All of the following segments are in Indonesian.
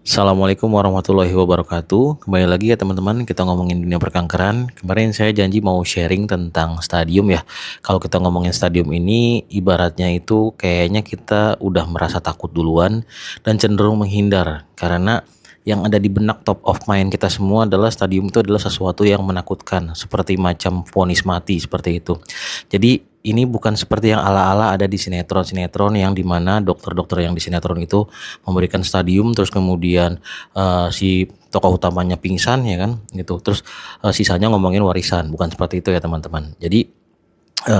Assalamualaikum warahmatullahi wabarakatuh. Kembali lagi ya teman-teman, kita ngomongin dunia perkankeran. Kemarin saya janji mau sharing tentang stadium ya. Kalau kita ngomongin stadium ini, ibaratnya itu kayaknya kita udah merasa takut duluan dan cenderung menghindar. Karena yang ada di benak top of mind kita semua adalah stadium itu adalah sesuatu yang menakutkan. Seperti macam vonis mati seperti itu. Jadi ini bukan seperti yang ala-ala ada di sinetron-sinetron yang dimana dokter-dokter yang di sinetron itu memberikan stadium terus kemudian si tokoh utamanya pingsan ya kan gitu terus sisanya ngomongin warisan. Bukan seperti itu ya teman-teman. Jadi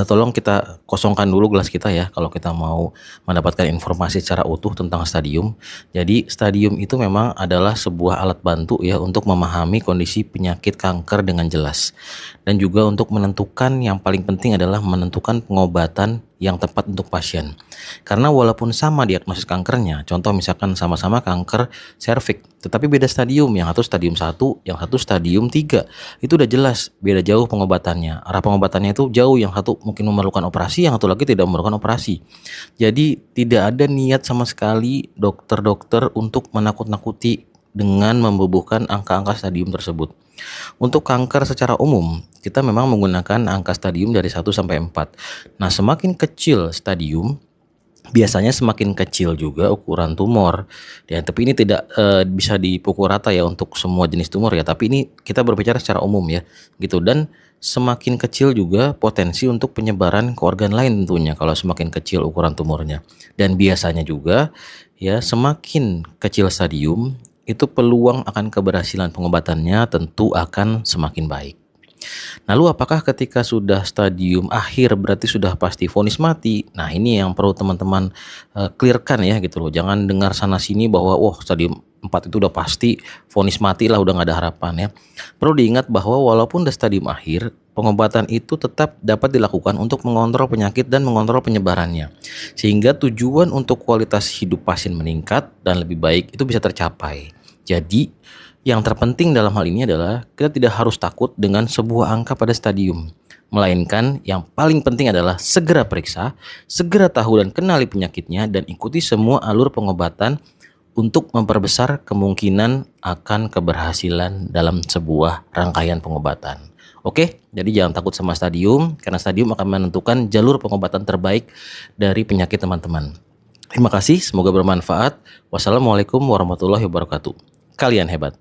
tolong kita kosongkan dulu gelas kita ya kalau kita mau mendapatkan informasi secara utuh tentang stadium. Jadi stadium itu memang adalah sebuah alat bantu ya untuk memahami kondisi penyakit kanker dengan jelas. Dan juga untuk menentukan, yang paling penting adalah menentukan pengobatan yang tepat untuk pasien. Karena walaupun sama diagnosis kankernya, contoh misalkan sama-sama kanker serviks, tetapi beda stadium, yang satu stadium 1, yang satu stadium 3. Itu udah jelas beda jauh pengobatannya. Arah pengobatannya itu jauh, yang satu mungkin memerlukan operasi, yang satu lagi tidak memerlukan operasi. Jadi tidak ada niat sama sekali dokter-dokter untuk menakut-nakuti dengan membubuhkan angka-angka stadium tersebut. Untuk kanker secara umum, kita memang menggunakan angka stadium dari 1 sampai 4. Nah, semakin kecil stadium, biasanya semakin kecil juga ukuran tumor. Ya, tapi ini tidak bisa dipukul rata ya untuk semua jenis tumor ya, tapi ini kita berbicara secara umum ya, gitu. Dan semakin kecil juga potensi untuk penyebaran ke organ lain tentunya kalau semakin kecil ukuran tumornya. Dan biasanya juga ya semakin kecil stadium, itu peluang akan keberhasilan pengobatannya tentu akan semakin baik. Lalu apakah ketika sudah stadium akhir berarti sudah pasti vonis mati? Nah, ini yang perlu teman-teman clearkan ya gitu loh. Jangan dengar sana sini bahwa wah stadium 4 itu udah pasti vonis mati lah, udah gak ada harapan ya. Perlu diingat bahwa walaupun udah stadium akhir, pengobatan itu tetap dapat dilakukan untuk mengontrol penyakit dan mengontrol penyebarannya. Sehingga tujuan untuk kualitas hidup pasien meningkat dan lebih baik itu bisa tercapai. Jadi yang terpenting dalam hal ini adalah kita tidak harus takut dengan sebuah angka pada stadium. Melainkan yang paling penting adalah segera periksa, segera tahu dan kenali penyakitnya, dan ikuti semua alur pengobatan untuk memperbesar kemungkinan akan keberhasilan dalam sebuah rangkaian pengobatan. Oke, jadi jangan takut sama stadium, karena stadium akan menentukan jalur pengobatan terbaik dari penyakit teman-teman. Terima kasih, semoga bermanfaat. Wassalamualaikum warahmatullahi wabarakatuh. Kalian hebat.